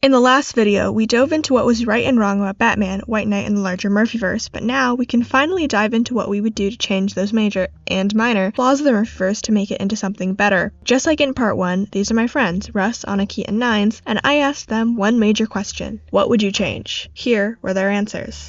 In the last video, we dove into what was right and wrong about Batman, White Knight, and the larger Murphyverse, but now we can finally dive into what we would do to change those major and minor flaws of the Murphyverse to make it into something better. Just like in part 1, these are my friends, Russ, Aniki, and Nines, and I asked them one major question. What would you change? Here were their answers.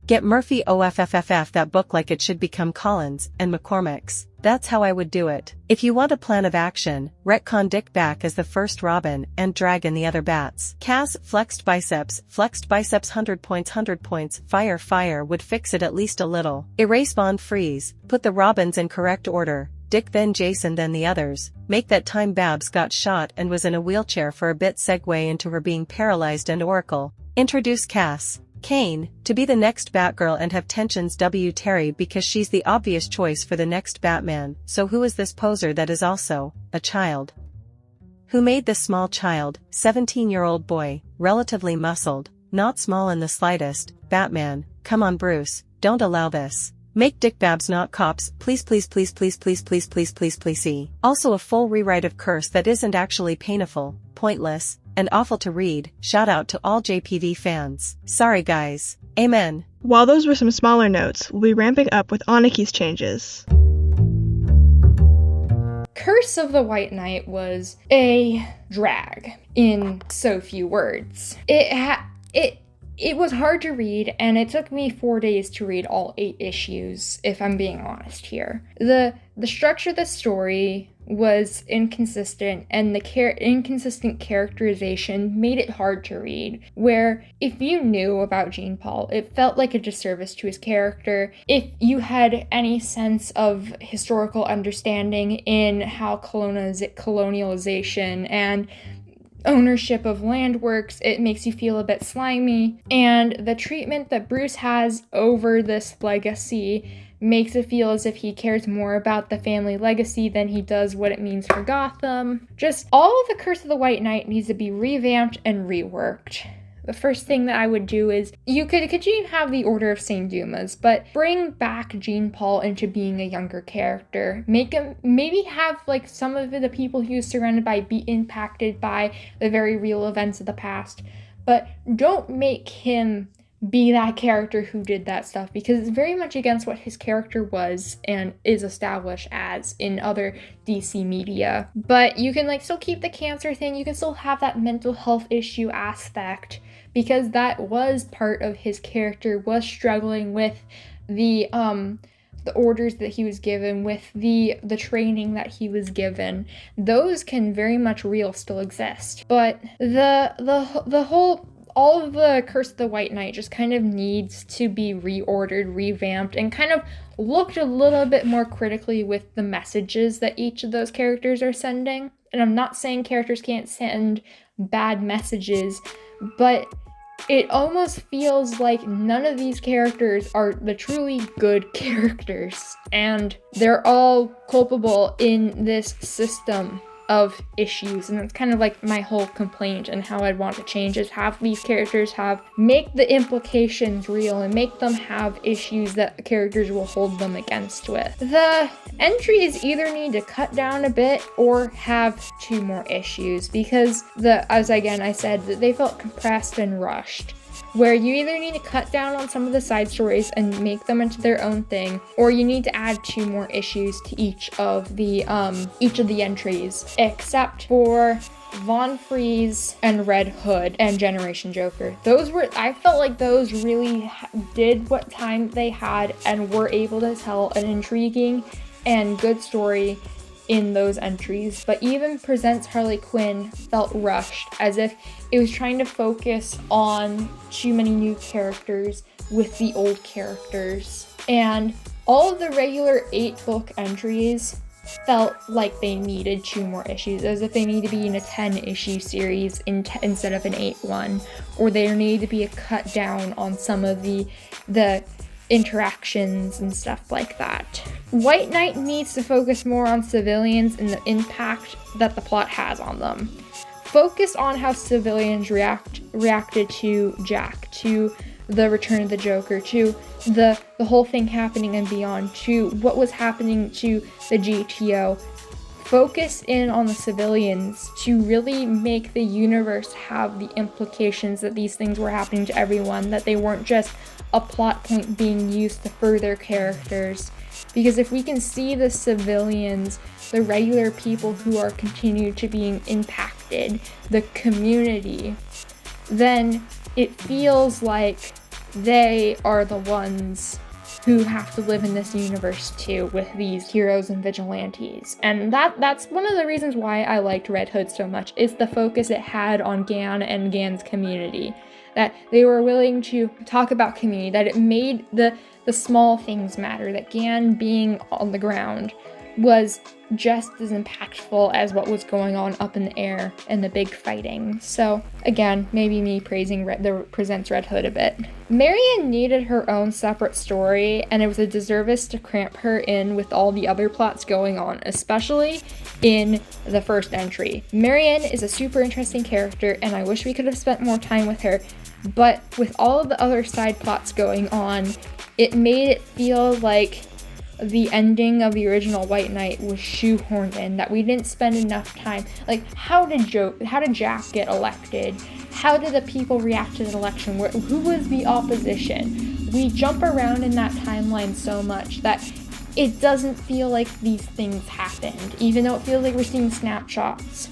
Get Murphy OFFFF that book like it should become Collins and McCormick's. That's how I would do it. If you want a plan of action, retcon Dick back as the first Robin and drag in the other bats. Cass, flexed biceps 100 points, fire would fix it at least a little. Erase Bond freeze, put the Robins in correct order. Dick then Jason then the others. Make that time Babs got shot and was in a wheelchair for a bit segue into her being paralyzed and Oracle. Introduce Cass. Kane, to be the next Batgirl and have tensions W. Terry because she's the obvious choice for the next Batman, so who is this poser that is also a child? Who made this small child, 17-year-old boy, relatively muscled, not small in the slightest? Batman, come on Bruce, don't allow this. Make Dick Babs not cops, please. Also a full rewrite of Curse that isn't actually painful, pointless, and awful to read. Shout out to all JPV fans. Sorry guys. Amen. While those were some smaller notes, we'll be ramping up with Aniki's changes. Curse of the White Knight was a drag, in so few words. It was hard to read, and it took me 4 days to read all 8 issues, if I'm being honest here. The structure of the story was inconsistent, and the inconsistent characterization made it hard to read, where if you knew about Jean Paul, it felt like a disservice to his character. If you had any sense of historical understanding in how colonialization and ownership of land works, it makes you feel a bit slimy, and the treatment that Bruce has over this legacy makes it feel as if he cares more about the family legacy than he does what it means for Gotham. Just all of the Curse of the White Knight needs to be revamped and reworked. The first thing that I would do is, you could continue to have the Order of St. Dumas, but bring back Jean Paul into being a younger character. Make him, maybe have like some of the people he was surrounded by be impacted by the very real events of the past, but don't make him be that character who did that stuff, because it's very much against what his character was and is established as in other DC media. But you can still keep the cancer thing, you can still have that mental health issue aspect, because that was part of his character, was struggling with the orders that he was given, with the training that he was given. Those can very much still exist. But all of the Curse of the White Knight just kind of needs to be reordered, revamped, and kind of looked a little bit more critically with the messages that each of those characters are sending. And I'm not saying characters can't send bad messages, but it almost feels like none of these characters are the truly good characters, and they're all culpable in this system of issues. And that's kind of like my whole complaint, and how I'd want to change is have these characters make the implications real and make them have issues that characters will hold them against with. The entries either need to cut down a bit or have 2 more issues, because as I said, that they felt compressed and rushed, where you either need to cut down on some of the side stories and make them into their own thing, or you need to add 2 more issues to each of the entries, except for Von Freeze and Red Hood and Generation Joker. I felt like those really did what time they had and were able to tell an intriguing and good story in those entries. But even Presents Harley Quinn felt rushed, as if it was trying to focus on too many new characters with the old characters. And all of the regular 8-book entries felt like they needed 2 more issues, as if they need to be in a 10-issue series instead of an 8-one, or there needed to be a cut down on some of the interactions and stuff like that. White Knight needs to focus more on civilians and the impact that the plot has on them. Focus on how civilians reacted to Jack, to the Return of the Joker, to the whole thing happening and beyond, to what was happening to the GTO. focus in on the civilians to really make the universe have the implications that these things were happening to everyone, that they weren't just a plot point being used to further characters. Because if we can see the civilians, the regular people who are continued to being impacted, the community, then it feels like they are the ones who have to live in this universe too, with these heroes and vigilantes. And that's one of the reasons why I liked Red Hood so much, is the focus it had on Gan and Gan's community. That they were willing to talk about community, that it made the small things matter, that Gan being on the ground was just as impactful as what was going on up in the air and the big fighting. So again, maybe me praising presents Red Hood a bit. Marion needed her own separate story, and it was a disservice to cramp her in with all the other plots going on, especially in the first entry. Marion is a super interesting character, and I wish we could have spent more time with her, but with all of the other side plots going on, it made it feel like the ending of the original White Knight was shoehorned in, that we didn't spend enough time. Like, how did Jack get elected? How did the people react to the election? Who was the opposition? We jump around in that timeline so much that it doesn't feel like these things happened, even though it feels like we're seeing snapshots.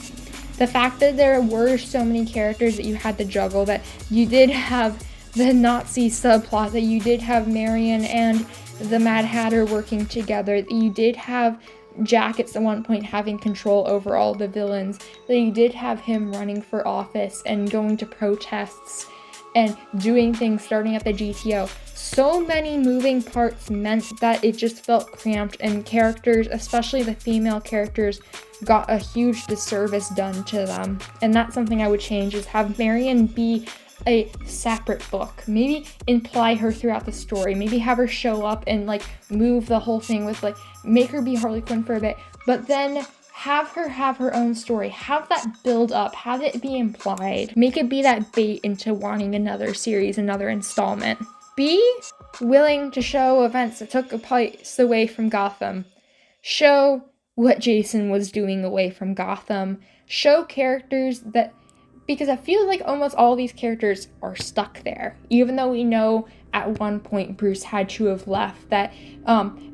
The fact that there were so many characters that you had to juggle, that you did have the Nazi subplot, that you did have Marion and the Mad Hatter working together, that you did have Jack at one point having control over all the villains, that you did have him running for office and going to protests and doing things starting at the GTO. So many moving parts meant that it just felt cramped, and characters, especially the female characters, got a huge disservice done to them. And that's something I would change, is have Marion be a separate book. Maybe imply her throughout the story. Maybe have her show up and like move the whole thing with like, make her be Harley Quinn for a bit, but then have her have her own story. Have that build up. Have it be implied. Make it be that bait into wanting another series, another installment. Be willing to show events that took place away from Gotham. Show what Jason was doing away from Gotham. Show characters that, because I feel like almost all these characters are stuck there. Even though we know at one point Bruce had to have left, that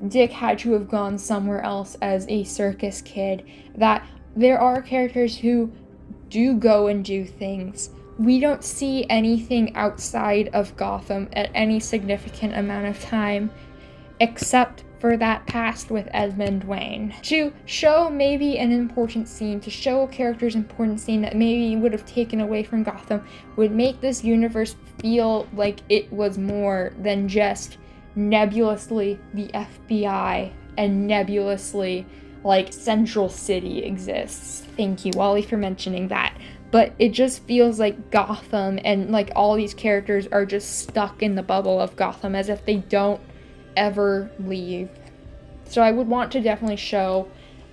Dick had to have gone somewhere else as a circus kid, that there are characters who do go and do things. We don't see anything outside of Gotham at any significant amount of time, except for that past with Edmund Wayne. To show maybe an important scene, to show a character's important scene that maybe would have taken away from Gotham, would make this universe feel like it was more than just nebulously the FBI and nebulously like Central City exists. Thank you, Wally, for mentioning that. But it just feels like Gotham and like all these characters are just stuck in the bubble of Gotham, as if they don't ever leave. So I would want to definitely show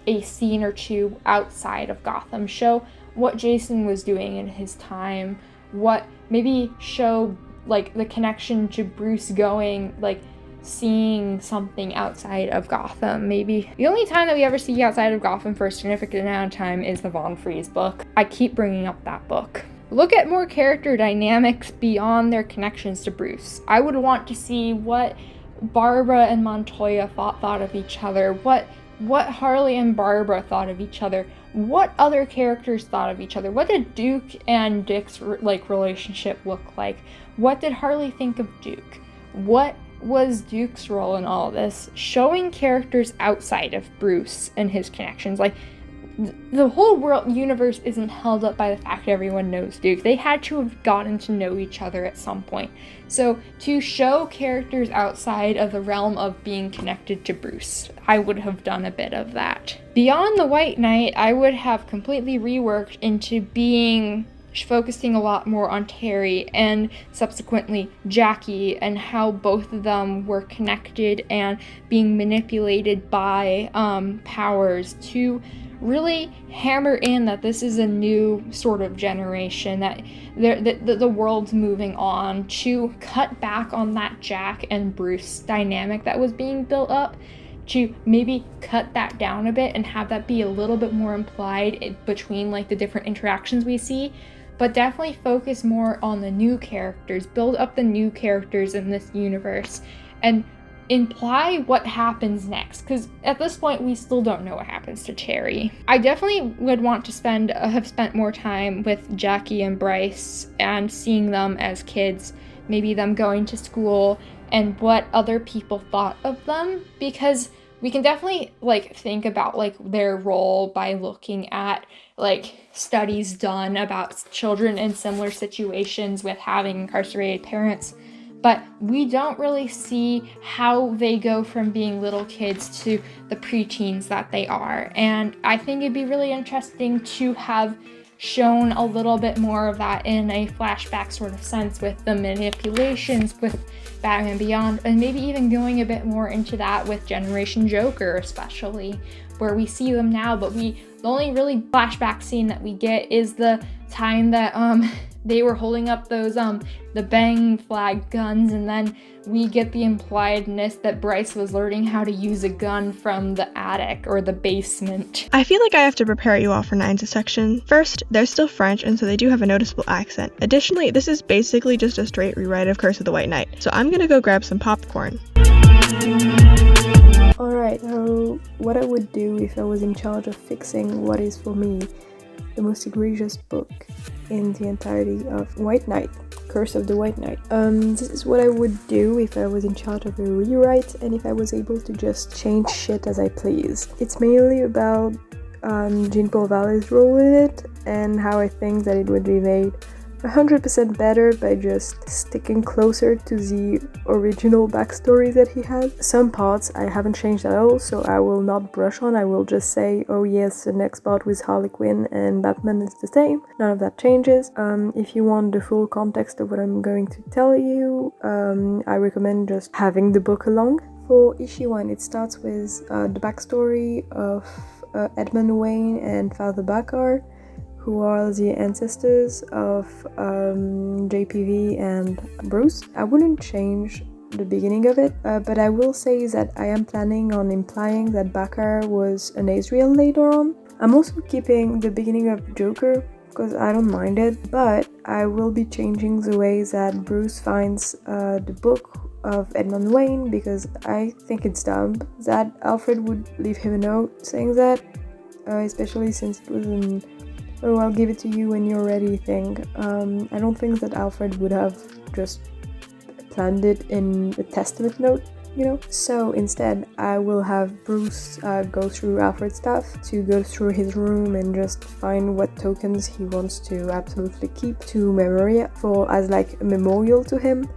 a scene or two outside of Gotham. Show what Jason was doing in his time. What, maybe show like the connection to Bruce going, like seeing something outside of Gotham. Maybe the only time that we ever see outside of Gotham for a significant amount of time is the Von Freeze book. I keep bringing up that book. Look at more character dynamics beyond their connections to Bruce. I would want to see what Barbara and Montoya thought of each other, what Harley and Barbara thought of each other, what other characters thought of each other, what did Duke and Dick's like relationship look like, what did Harley think of Duke, what was Duke's role in all of this. Showing characters outside of Bruce and his connections, like the whole world universe isn't held up by the fact that everyone knows Duke. They had to have gotten to know each other at some point. So to show characters outside of the realm of being connected to Bruce, I would have done a bit of that. Beyond the White Knight, I would have completely reworked into focusing a lot more on Terry and subsequently Jackie, and how both of them were connected and being manipulated by powers to really hammer in that this is a new sort of generation, that the world's moving on, to cut back on that Jack and Bruce dynamic that was being built up, to maybe cut that down a bit and have that be a little bit more implied between like the different interactions we see, but definitely focus more on the new characters, build up the new characters in this universe, and imply what happens next, because at this point we still don't know what happens to Cherry. I definitely would want to have spent more time with Jackie and Bryce and seeing them as kids, maybe them going to school and what other people thought of them, because we can definitely like think about like their role by looking at like studies done about children in similar situations with having incarcerated parents. But we don't really see how they go from being little kids to the preteens that they are. And I think it'd be really interesting to have shown a little bit more of that in a flashback sort of sense with the manipulations with Batman Beyond, and maybe even going a bit more into that with Generation Joker especially, where we see them now, but the only really flashback scene that we get is the time that they were holding up those the bang flag guns, and then we get the impliedness that Bryce was learning how to use a gun from the attic or the basement. I feel like I have to prepare you all for Nines section. First, they're still French, and so they do have a noticeable accent. Additionally, this is basically just a straight rewrite of Curse of the White Knight, so I'm gonna go grab some popcorn. Alright, so what I would do if I was in charge of fixing what is for me the most egregious book in the entirety of White Knight, Curse of the White Knight. This is what I would do if I was in charge of a rewrite and if I was able to just change shit as I please. It's mainly about Jean-Paul Vallée's role in it and how I think that it would be made 100% better by just sticking closer to the original backstory that he had. Some parts I haven't changed at all, so I will not brush on. I will just say, oh yes, the next part with Harley Quinn and Batman is the same. None of that changes. If you want the full context of what I'm going to tell you, I recommend just having the book along. For issue 1, it starts with the backstory of Edmund Wayne and Father Bakar, who are the ancestors of JPV and Bruce. I wouldn't change the beginning of it, but I will say that I am planning on implying that Bakar was an Azrael later on. I'm also keeping the beginning of Joker, because I don't mind it, but I will be changing the way that Bruce finds the book of Edmund Wayne, because I think it's dumb that Alfred would leave him a note saying that, especially since it was an "oh, I'll give it to you when you're ready" thing. I don't think that Alfred would have just planned it in a testament note, you know? So instead, I will have Bruce go through Alfred's stuff, to go through his room and just find what tokens he wants to absolutely keep to memory for as like a memorial to him,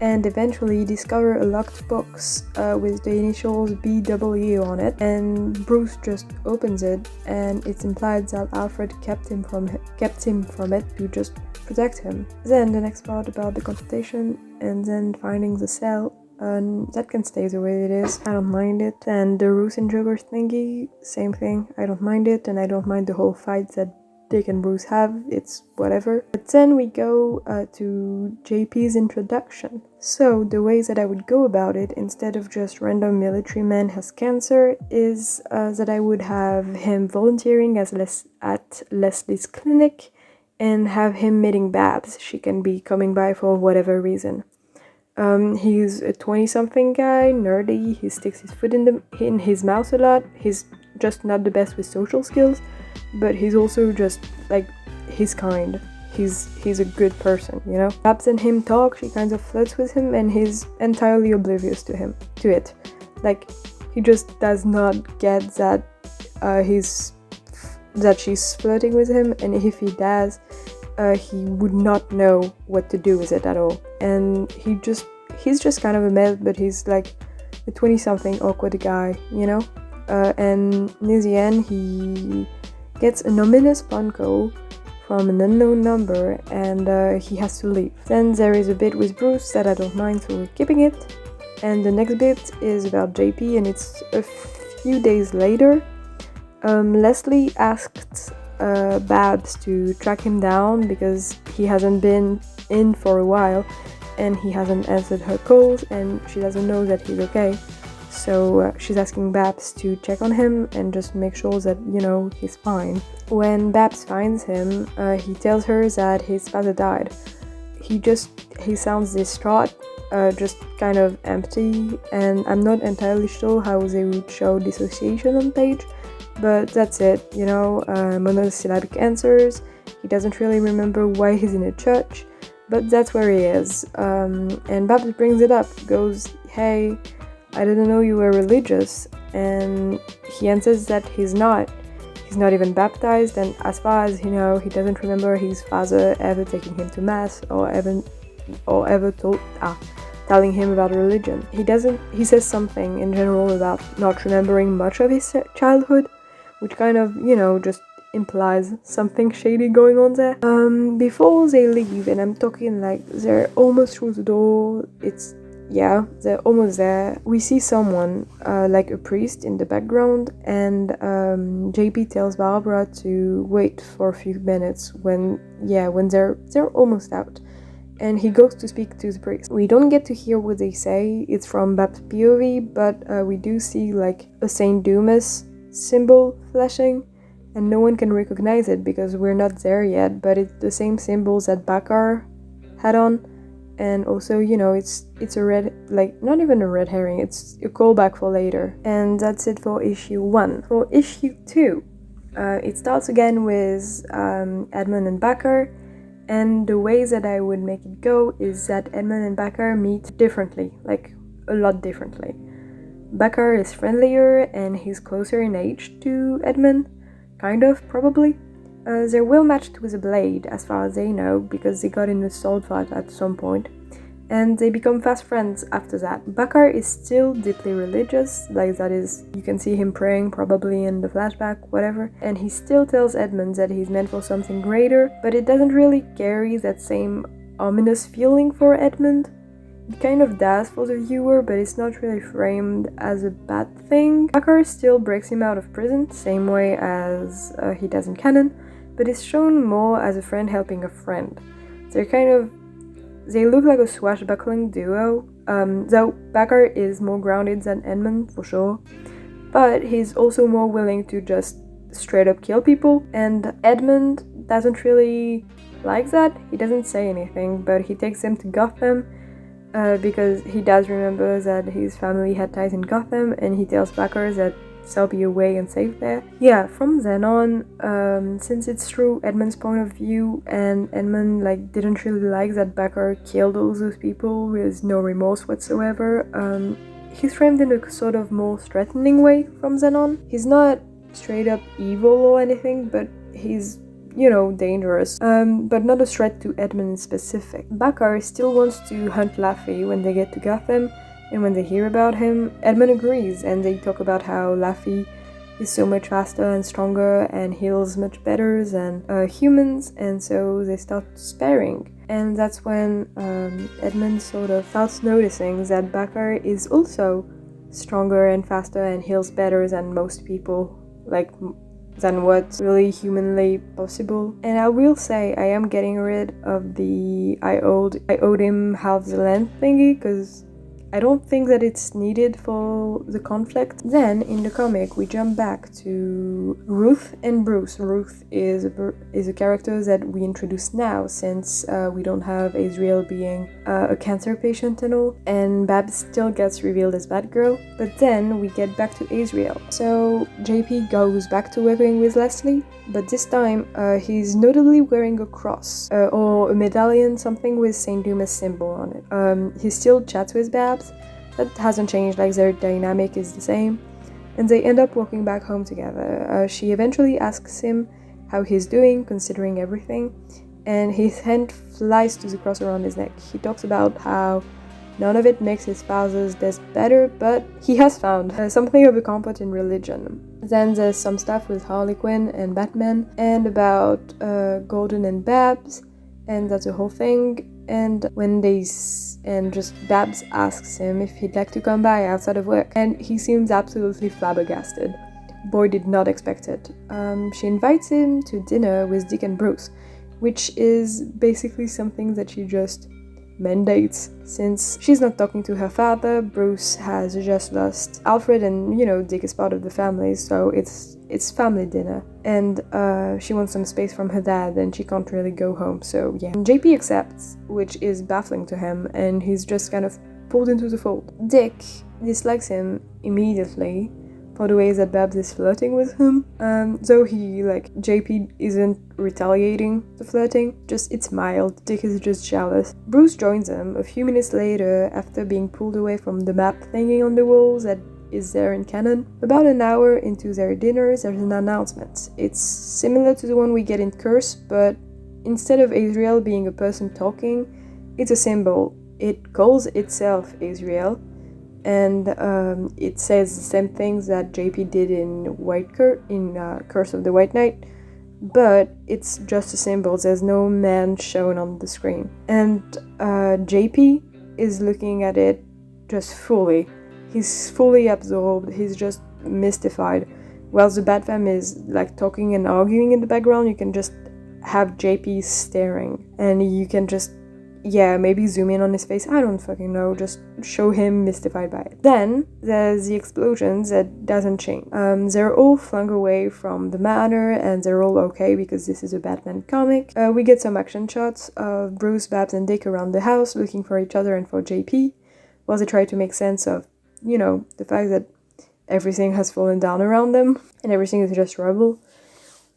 and eventually discover a locked box with the initials BW on it, and Bruce just opens it, and it's implied that Alfred kept him from it to just protect him. Then the next part about the confrontation, and then finding the cell, that can stay the way it is. I don't mind it. And the Ruth and Joker thingy, same thing. I don't mind it, and I don't mind the whole fight that Dick and Bruce have, it's whatever. But then we go to JP's introduction. So the ways that I would go about it, instead of just random military man has cancer, is that I would have him volunteering at Leslie's clinic and have him meeting Babs. She can be coming by for whatever reason. He's a 20-something guy, nerdy, he sticks his foot in his mouth a lot, he's just not the best with social skills, but he's also just, like, he's kind. He's a good person, you know? Babs and him talk, she kind of flirts with him, and he's entirely oblivious to it. Like, he just does not get that she's flirting with him, and if he does, he would not know what to do with it at all. And he's just kind of a mess, but he's like a 20-something awkward guy, you know? And in the end, he gets an ominous phone call from an unknown number, and he has to leave. Then there is a bit with Bruce that I don't mind, so we're keeping it. And the next bit is about JP, and it's a few days later. Leslie asked Babs to track him down because he hasn't been in for a while and he hasn't answered her calls, and she doesn't know that he's okay. so she's asking Babs to check on him and just make sure that, he's fine. When Babs finds him, he tells her that his father died. He sounds distraught, just kind of empty, and I'm not entirely sure how they would show dissociation on page, but that's it, monosyllabic answers. He doesn't really remember why he's in a church, but that's where he is. And Babs brings it up, goes, "Hey, I didn't know you were religious," and he answers that he's not. He's not even baptized, and as far as he knows, he doesn't remember his father ever taking him to mass or ever telling him about religion. He says something in general about not remembering much of his childhood, which kind of, just implies something shady going on there. Before they leave, and I'm talking like they're almost through the door, they're almost there. We see someone, like a priest in the background, and JP tells Barbara to wait for a few minutes when they're almost out. And he goes to speak to the priest. We don't get to hear what they say, it's from Bab's POV, but we do see like a Saint Dumas symbol flashing, and no one can recognize it because we're not there yet, but it's the same symbols that Bakar had on. And also, it's a red, like, not even a red herring, it's a callback for later. And that's it for issue 1. For issue 2, it starts again with Edmund and Bakar, and the way that I would make it go is that Edmund and Bakar meet differently, like, a lot differently. Bakar is friendlier, and he's closer in age to Edmund, kind of, probably. They're well matched with a blade, as far as they know, because they got in a sword fight at some point, and they become fast friends after that. Bakar is still deeply religious, like that is, you can see him praying probably in the flashback, whatever, and he still tells Edmund that he's meant for something greater, but it doesn't really carry that same ominous feeling for Edmund. It kind of does for the viewer, but it's not really framed as a bad thing. Bakar still breaks him out of prison, same way as he does in canon, but it's shown more as a friend helping a friend. They look like a swashbuckling duo, though Bakar is more grounded than Edmund, for sure, but he's also more willing to just straight up kill people, and Edmund doesn't really like that. He doesn't say anything, but he takes them to Gotham, because he does remember that his family had ties in Gotham, and he tells Bakar that they'll be away and safe there. Yeah, from then on, since it's through Edmund's point of view, and Edmund didn't really like that Bakar killed all those people with no remorse whatsoever, he's framed in a sort of more threatening way from then on. He's not straight up evil or anything, but he's, dangerous, but not a threat to Edmund in specific. Bakar still wants to hunt Laffy when they get to Gotham, and when they hear about him, Edmund agrees, and they talk about how Laffy is so much faster and stronger and heals much better than humans, and so they start sparring. And that's when Edmund sort of starts noticing that Bakar is also stronger and faster and heals better than most people, than what's really humanly possible. And I will say I am getting rid of the I owed him half the land thingy, because I don't think that it's needed for the conflict. Then, in the comic, we jump back to Ruth and Bruce. Ruth is a character that we introduce now, since we don't have Azrael being a cancer patient and all, and Babs still gets revealed as Batgirl. But then, we get back to Azrael. So, JP goes back to working with Leslie, but this time, he's notably wearing a cross, or a medallion, something with St. Dumas symbol on it. He still chats with Babs. That hasn't changed, their dynamic is the same, and they end up walking back home together. She eventually asks him how he's doing, considering everything, and his hand flies to the cross around his neck. He talks about how none of it makes his father's death better, but he has found something of a comfort in religion. Then there's some stuff with Harley Quinn and Batman, and about Gordon and Babs, and that's the whole thing. And Babs asks him if he'd like to come by outside of work, and he seems absolutely flabbergasted. Boy did not expect it. She invites him to dinner with Dick and Bruce, which is basically something that she just mandates. Since she's not talking to her father, Bruce has just lost Alfred, and Dick is part of the family, so it's family dinner, and she wants some space from her dad, and she can't really go home, so yeah. JP accepts, which is baffling to him, and he's just kind of pulled into the fold. Dick dislikes him immediately for the ways that Babs is flirting with him. Though JP isn't retaliating the flirting, just it's mild. Dick is just jealous. Bruce joins them a few minutes later after being pulled away from the map thingy on the walls that is there in canon. About an hour into their dinners, there's an announcement. It's similar to the one we get in Curse, but instead of Azrael being a person talking, it's a symbol. It calls itself Azrael, and it says the same things that JP did in Curse of the White Knight, but it's just a symbol. There's no man shown on the screen. And JP is looking at it just fully. He's fully absorbed, he's just mystified. While the Bat Fam is talking and arguing in the background, you can just have JP staring, and you can just maybe zoom in on his face, I don't fucking know, just show him mystified by it. Then there's the explosions that doesn't change. They're all flung away from the manor, and they're all okay because this is a Batman comic. We get some action shots of Bruce, Babs, and Dick around the house looking for each other and for JP, while they try to make sense of, the fact that everything has fallen down around them and everything is just rubble.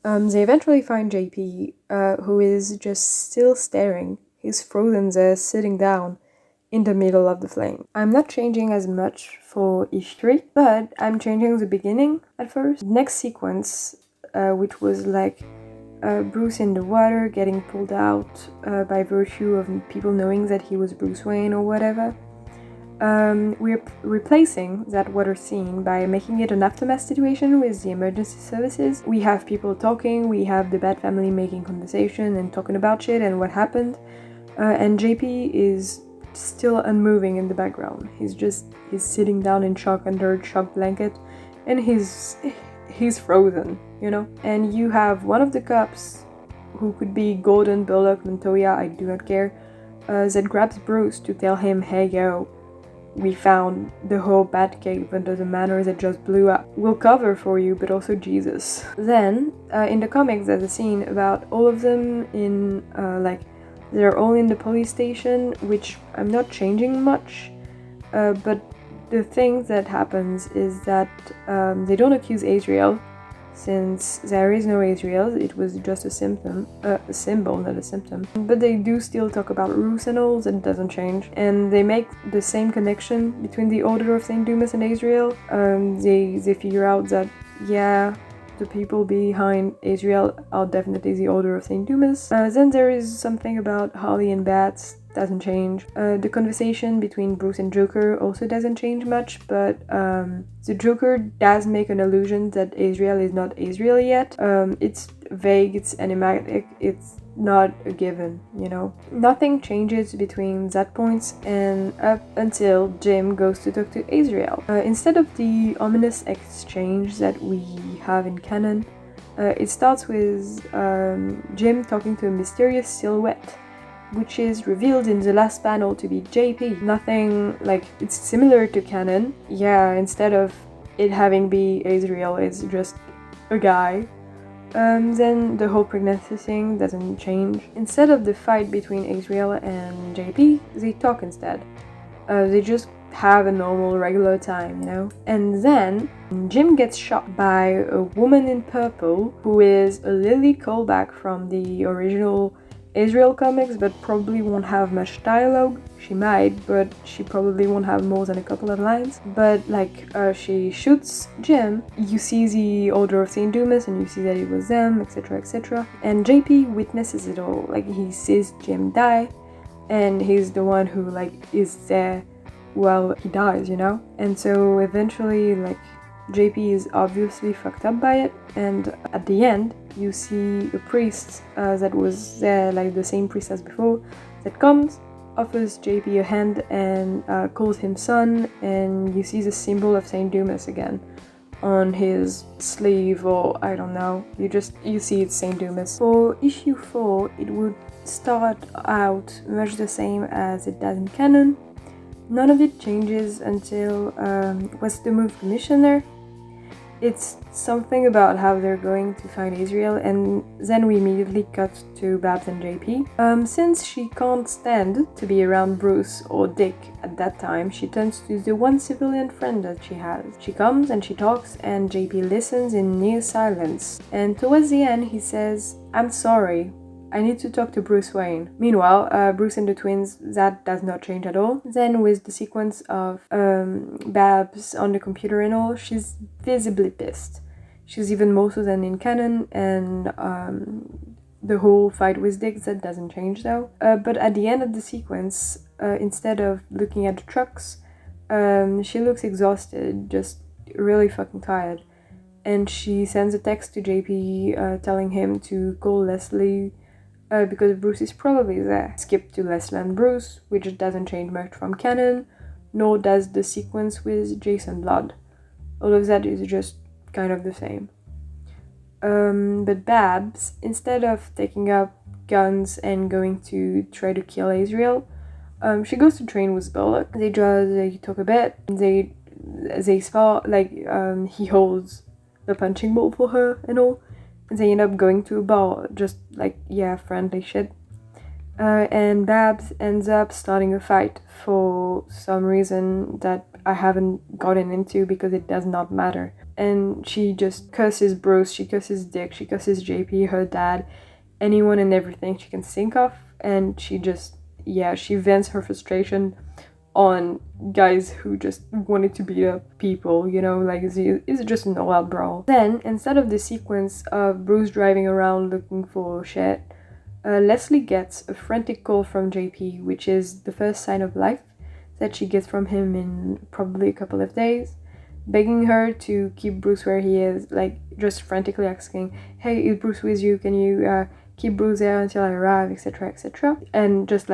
They eventually find JP, who is just still staring. He's frozen there, sitting down in the middle of the flame. I'm not changing as much for each 3, but I'm changing the beginning at first. Next sequence, which was Bruce in the water getting pulled out by virtue of people knowing that he was Bruce Wayne or whatever. We're replacing that water scene by making it an aftermath situation with the emergency services. We have people talking, we have the Bat family making conversation and talking about shit and what happened. And JP is still unmoving in the background. He's sitting down in shock under a shock blanket, and he's frozen, And you have one of the cops, who could be Gordon, Bullock, Montoya, I do not care, that grabs Bruce to tell him, hey yo, we found the whole Batcave under the manor that just blew up. We'll cover for you, but also Jesus. Then, in the comics, there's a scene about all of them in, they're all in the police station, which I'm not changing much, but the thing that happens is that they don't accuse Azrael, since there is no Azrael, it was just a symbol, not a symptom. But they do still talk about Roos and all, that doesn't change. And they make the same connection between the Order of St. Dumas and Azrael. They figure out that, the people behind Azrael are definitely the Order of St. Dumas. Then there is something about Harley and Bats, doesn't change. The conversation between Bruce and Joker also doesn't change much, but the Joker does make an allusion that Azrael is not Azrael yet. It's vague, it's enigmatic, it's not a given, Nothing changes between that point and up until Jim goes to talk to Azrael. Instead of the ominous exchange that we have in canon, it starts with Jim talking to a mysterious silhouette, which is revealed in the last panel to be JP. Nothing, it's similar to canon. Instead of it having be Azrael, it's just a guy. Then the whole pregnancy thing doesn't change. Instead of the fight between Azrael and JP, they talk instead. They just have a normal, regular time, And then Jim gets shot by a woman in purple, who is a Lily callback from the original Azrael comics, but probably won't have much dialogue. She might, but she probably won't have more than a couple of lines. But she shoots Jim, you see the Order of St. Dumas and you see that it was them, etc, etc. And JP witnesses it all, he sees Jim die, and he's the one who is there while he dies, And so eventually JP is obviously fucked up by it, and at the end you see a priest that was there, the same priest as before, that comes, offers JP a hand and calls him son, and you see the symbol of St. Dumas again on his sleeve, or I don't know, you see it's St. Dumas. For issue 4, it would start out much the same as it does in canon. None of it changes until what's the move commissioner? It's something about how they're going to find Israel, and then we immediately cut to Babs and JP. Since she can't stand to be around Bruce or Dick at that time, she turns to the one civilian friend that she has. She comes and she talks, and JP listens in near silence. And towards the end, he says, "I'm sorry. I need to talk to Bruce Wayne." Meanwhile, Bruce and the twins, that does not change at all. Then with the sequence of Babs on the computer and all, she's visibly pissed. She's even more so than in canon, and the whole fight with Dick, that doesn't change though. But at the end of the sequence, instead of looking at the trucks, she looks exhausted, just really fucking tired. And she sends a text to JP telling him to call Leslie, because Bruce is probably there. Skip to Leslie and Bruce, which doesn't change much from canon, nor does the sequence with Jason Blood. All of that is just kind of the same. But Babs, instead of taking up guns and going to try to kill Israel, she goes to train with Bullock. They talk a bit. They spar, he holds the punching ball for her and all. They end up going to a bar, just friendly shit. And Babs ends up starting a fight for some reason that I haven't gotten into because it does not matter. And she just curses Bruce, she curses Dick, she curses JP, her dad, anyone and everything she can think of. And she vents her frustration on guys who just wanted to beat up people, it's just an all-out brawl. Then, instead of the sequence of Bruce driving around looking for shit, Leslie gets a frantic call from JP, which is the first sign of life that she gets from him in probably a couple of days, begging her to keep Bruce where he is, just frantically asking, "Hey, is Bruce with you? Can you keep Bruce there until I arrive, etc., etc." And just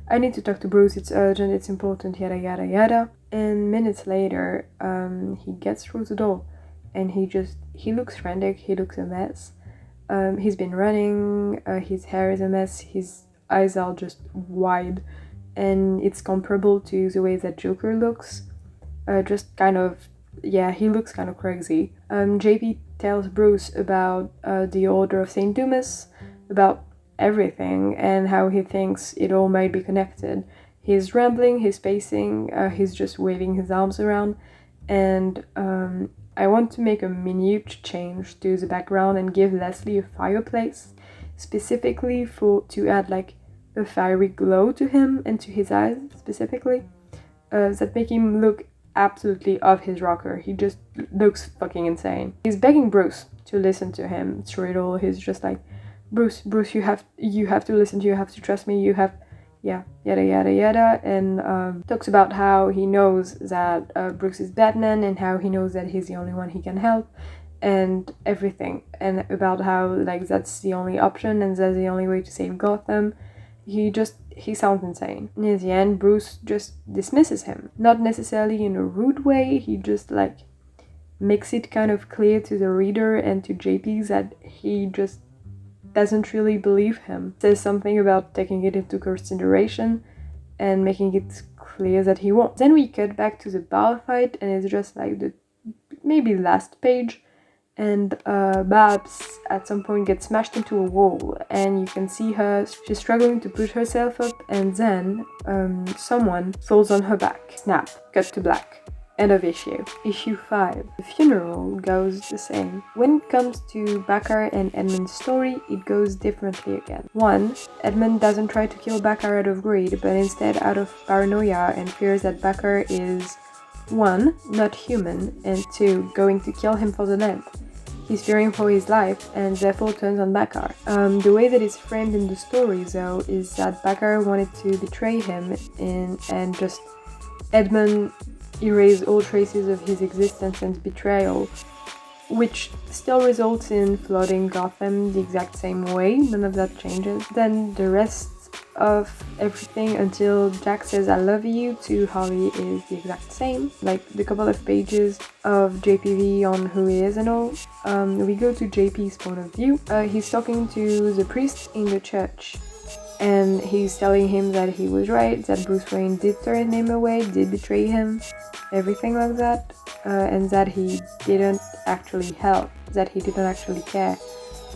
"I need to talk to Bruce, it's urgent, it's important, yada yada yada." And minutes later, he gets through the door, and he looks frantic, he looks a mess. He's been running, his hair is a mess, his eyes are just wide, and it's comparable to the way that Joker looks. He looks kind of crazy. JP tells Bruce about the Order of St. Dumas, about everything, and how he thinks it all might be connected. He's rambling, he's pacing, he's just waving his arms around, and I want to make a minute change to the background and give Leslie a fireplace, specifically to add a fiery glow to him and to his eyes specifically, that make him look absolutely off his rocker. He just looks fucking insane. He's begging Bruce to listen to him through it all. He's just Bruce, you have to listen to, you have to trust me, yada yada yada, and talks about how he knows that Bruce is Batman, and how he knows that he's the only one he can help, and everything, and about how that's the only option, and that's the only way to save Gotham. He sounds insane. And in the end, Bruce just dismisses him, not necessarily in a rude way. He just makes it kind of clear to the reader and to JP that he just doesn't really believe him. Says something about taking it into consideration and making it clear that he won't. Then we cut back to the bar fight, and it's just the maybe last page, and Babs at some point gets smashed into a wall, and you can see her, she's struggling to push herself up, and then someone falls on her back. Snap, cut to black. End of issue. Issue 5. The funeral goes the same. When it comes to Bakar and Edmund's story, it goes differently again. 1. Edmund doesn't try to kill Bakar out of greed, but instead out of paranoia and fears that Bakar is 1. Not human, and 2. Going to kill him for the land. He's fearing for his life and therefore turns on Bakar. The way that it's framed in the story though is that Bakar wanted to betray him and just Edmund erase all traces of his existence and betrayal, which still results in flooding Gotham the exact same way. None of that changes. Then the rest of everything until Jack says I love you to Holly is the exact same. Like the couple of pages of JPV on who he is and all. We go to JP's point of view. He's talking to the priest in the church, and he's telling him that he was right, that Bruce Wayne did turn him away, did betray him, everything like that, and that he didn't actually help, that he didn't actually care,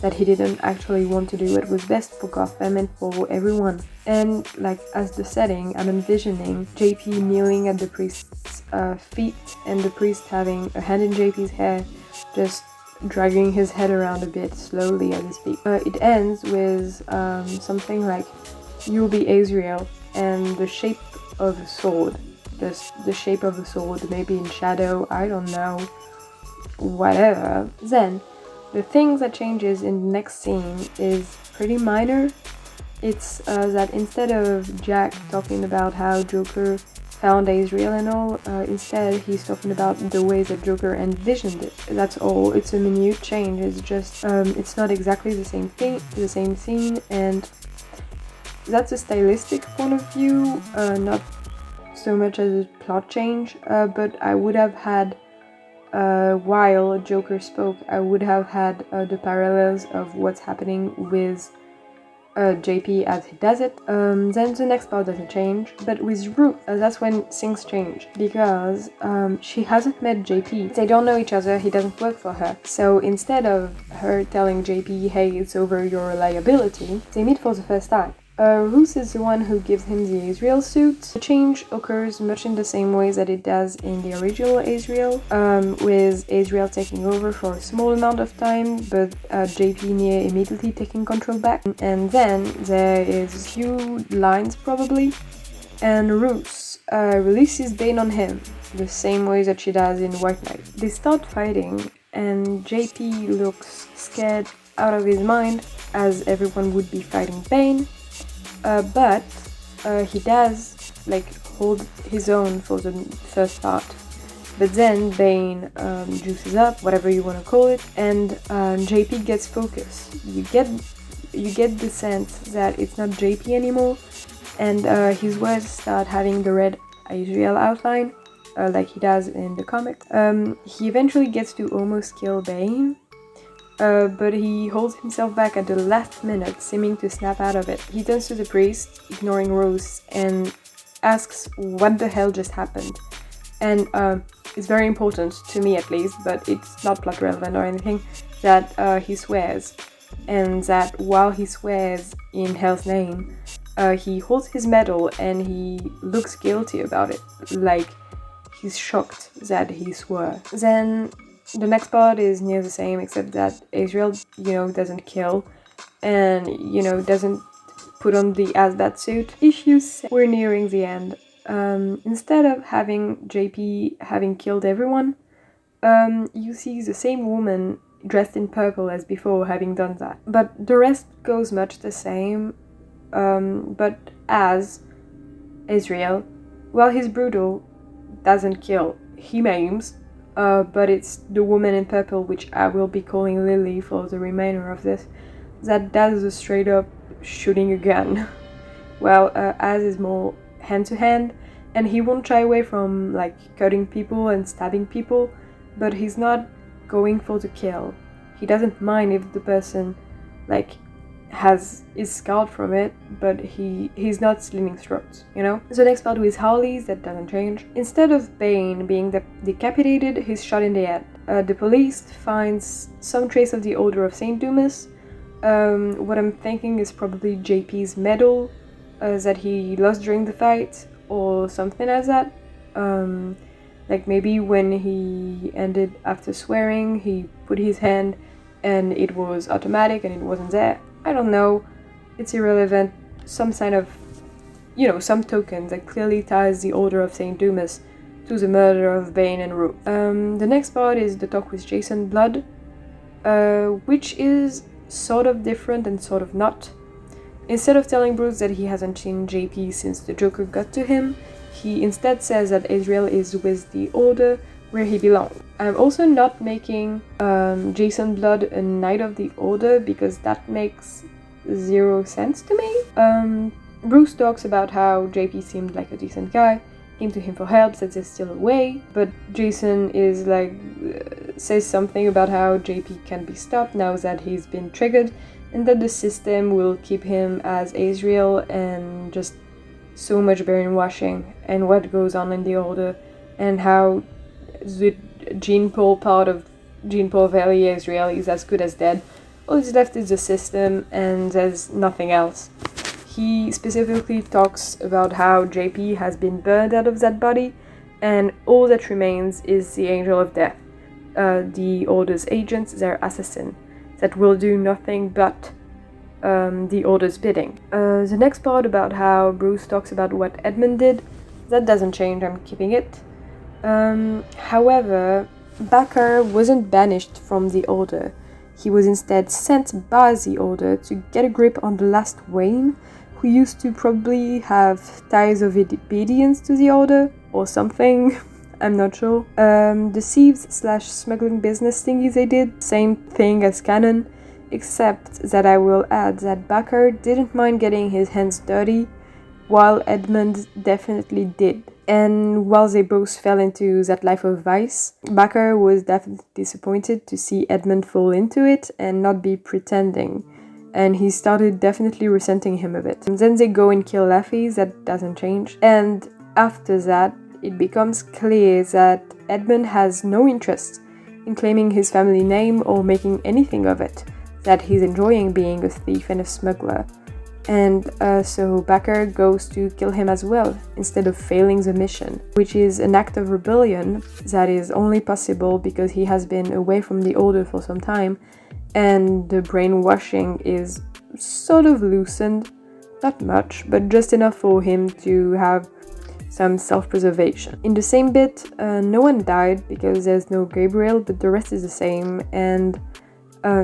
that he didn't actually want to do what was best for Gotham and for everyone. And like as the setting, I'm envisioning JP kneeling at the priest's feet, and the priest having a hand in JP's hair, just dragging his head around a bit slowly as he speaks. It ends with something like, "You'll be Azrael," and the shape of a sword. Just the shape of a sword, maybe in shadow, I don't know, whatever. Then, the thing that changes in the next scene is pretty minor. It's that instead of Jack talking about how Joker found Azrael and all, instead he's talking about the way that Joker envisioned it. That's all. It's a minute change. It's just, it's not exactly the same thing, the same scene, and that's a stylistic point of view, not so much as a plot change, but I would have had, while Joker spoke, I would have had the parallels of what's happening with JP as he does it. Then the next part doesn't change, but with Ruth, that's when things change, because she hasn't met JP. They don't know each other, he doesn't work for her. So instead of her telling JP, hey, it's over, your liability, they meet for the first time. Ruth is the one who gives him the Azrael suit. The change occurs much in the same way that it does in the original Azrael, with Azrael taking over for a small amount of time, but JP near immediately taking control back. And then there is a few lines probably, and Ruth releases Bane on him, the same way that she does in White Knight. They start fighting, and JP looks scared out of his mind, as everyone would be fighting Bane. But he does like hold his own for the first part, but then Bane juices up, whatever you want to call it, and JP gets focused. You get the sense that it's not JP anymore, and his words start having the red Azrael outline, like he does in the comic. He eventually gets to almost kill Bane, but he holds himself back at the last minute, seeming to snap out of it. He turns to the priest, ignoring Rose, and asks what the hell just happened. And it's very important, to me at least, but it's not plot relevant or anything, that he swears. And that while he swears in Hell's name, he holds his medal and he looks guilty about it. Like, he's shocked that he swore. Then the next part is near the same, except that Azrael, doesn't kill and, doesn't put on the Asbat suit. If you say we're nearing the end, instead of having JP having killed everyone, you see the same woman dressed in purple as before having done that. But the rest goes much the same, but as Azrael, while he's brutal, doesn't kill. He maims, but it's the woman in purple, which I will be calling Lily for the remainder of this, that does a straight up shooting a gun. Well, Az is more hand to hand, and he won't shy away from like cutting people and stabbing people, but he's not going for the kill. He doesn't mind if the person is scarred from it, but he's not slitting throats, The next part with Harley's, that doesn't change. Instead of Bane being decapitated, he's shot in the head. The police finds some trace of the Order of St. Dumas. What I'm thinking is probably JP's medal that he lost during the fight, or something like that. Like maybe when he ended after swearing, he put his hand and it was automatic and it wasn't there. I don't know, it's irrelevant. Some sign of, some token that clearly ties the Order of St. Dumas to the murder of Bane and Ruth. The next part is the talk with Jason Blood, which is sort of different and sort of not. Instead of telling Bruce that he hasn't seen JP since the Joker got to him, he instead says that Azrael is with the Order, where he belongs. I'm also not making Jason Blood a Knight of the Order, because that makes zero sense to me. Bruce talks about how JP seemed like a decent guy, came to him for help, said there's still a way, but Jason is says something about how JP can be stopped now that he's been triggered, and that the system will keep him as Azrael, and just so much brainwashing and what goes on in the Order, and how the gene pool part of Gene Pool Valley Azrael is as good as dead. All that's left is the system, and there's nothing else. He specifically talks about how JP has been burned out of that body, and all that remains is the Angel of Death, the Order's agent, their assassin, that will do nothing but the Order's bidding. The next part about how Bruce talks about what Edmund did, that doesn't change, I'm keeping it. However, Bakker wasn't banished from the Order. He was instead sent by the Order to get a grip on the last Wayne, who used to probably have ties of obedience to the Order, or something, I'm not sure. The thieves/smuggling business thingies they did, same thing as canon, except that I will add that Bakker didn't mind getting his hands dirty, while Edmund definitely did. And while they both fell into that life of vice, Bakker was definitely disappointed to see Edmund fall into it and not be pretending. And he started definitely resenting him a bit. And then they go and kill Laffy, that doesn't change. And after that, it becomes clear that Edmund has no interest in claiming his family name or making anything of it, that he's enjoying being a thief and a smuggler. And so Bakker goes to kill him as well, instead of failing the mission, which is an act of rebellion that is only possible because he has been away from the Order for some time, and the brainwashing is sort of loosened, not much, but just enough for him to have some self-preservation. In the same bit, no one died because there's no Gabriel, but the rest is the same, and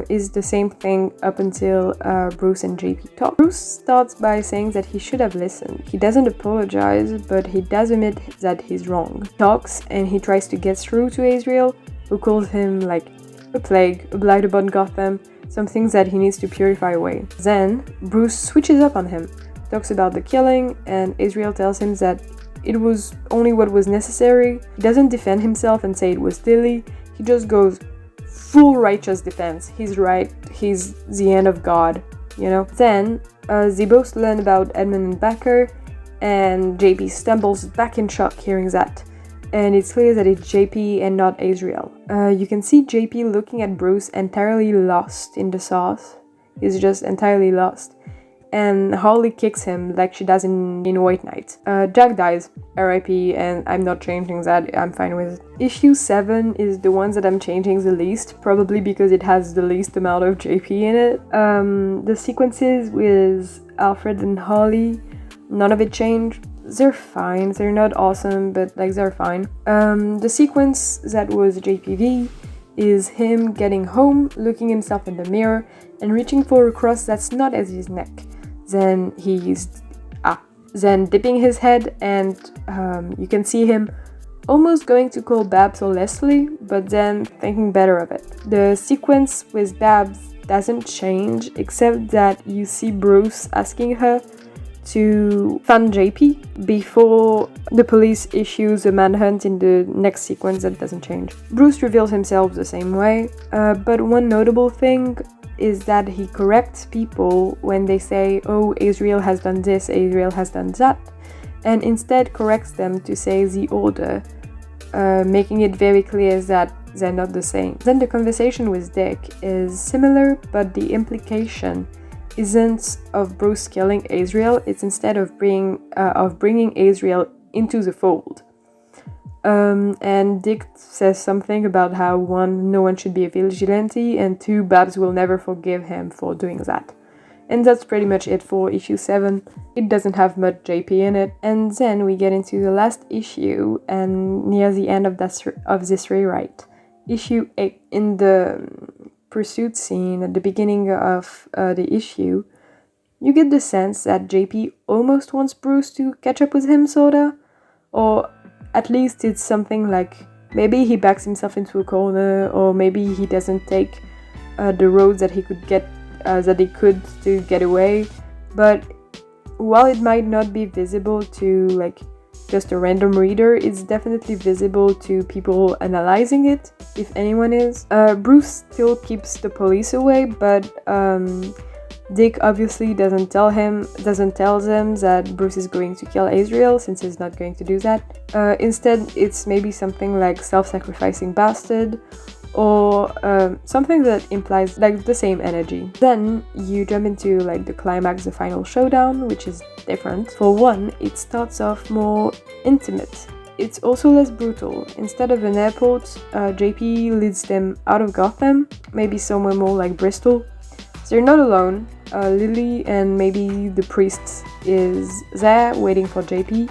is the same thing up until Bruce and JP talk. Bruce starts by saying that he should have listened. He doesn't apologize, but he does admit that he's wrong. He talks, and he tries to get through to Azrael, who calls him a plague, a blight upon Gotham, some things that he needs to purify away. Then, Bruce switches up on him, talks about the killing, and Azrael tells him that it was only what was necessary. He doesn't defend himself and say it was silly, he just goes full righteous defense. He's right, he's the end of God, you know? Then, they both learn about Edmund and Bakker, and JP stumbles back in shock hearing that. And it's clear that it's JP and not Azrael. You can see JP looking at Bruce entirely lost in the sauce. He's just entirely lost. And Harley kicks him like she does in White Knight. Jack dies, RIP, and I'm not changing that, I'm fine with it. Issue 7 is the one that I'm changing the least, probably because it has the least amount of JP in it. The sequences with Alfred and Harley, none of it changed. They're fine, they're not awesome, but they're fine. The sequence that was JPV is him getting home, looking himself in the mirror, and reaching for a cross that's not at his neck. Then then dipping his head, and you can see him almost going to call Babs or Leslie, but then thinking better of it. The sequence with Babs doesn't change, except that you see Bruce asking her to find JP before the police issues a manhunt in the next sequence. That doesn't change. Bruce reveals himself the same way, but one notable thing is that he corrects people when they say, oh, Azrael has done this, Azrael has done that, and instead corrects them to say the Order, making it very clear that they're not the same. Then the conversation with Dick is similar, but the implication isn't of Bruce killing Azrael, it's instead of bringing Azrael into the fold. And Dick says something about how 1, no one should be a vigilante, and 2, Babs will never forgive him for doing that. And that's pretty much it for issue 7. It doesn't have much JP in it. And then we get into the last issue, and near the end of this rewrite. Issue 8, in the pursuit scene at the beginning of the issue, you get the sense that JP almost wants Bruce to catch up with him, sorta. Or at least it's something like maybe he backs himself into a corner, or maybe he doesn't take the road that he could to get away. But while it might not be visible to like just a random reader, it's definitely visible to people analyzing it, if anyone is. Bruce still keeps the police away, but Dick obviously doesn't tell them that Bruce is going to kill Azrael, since he's not going to do that. Instead, it's maybe something like self-sacrificing bastard, or something that implies like the same energy. Then you jump into like the climax, the final showdown, which is different. For one, it starts off more intimate. It's also less brutal. Instead of an airport, JP leads them out of Gotham, maybe somewhere more like Bristol. They're not alone. Lily and maybe the priest is there waiting for JP,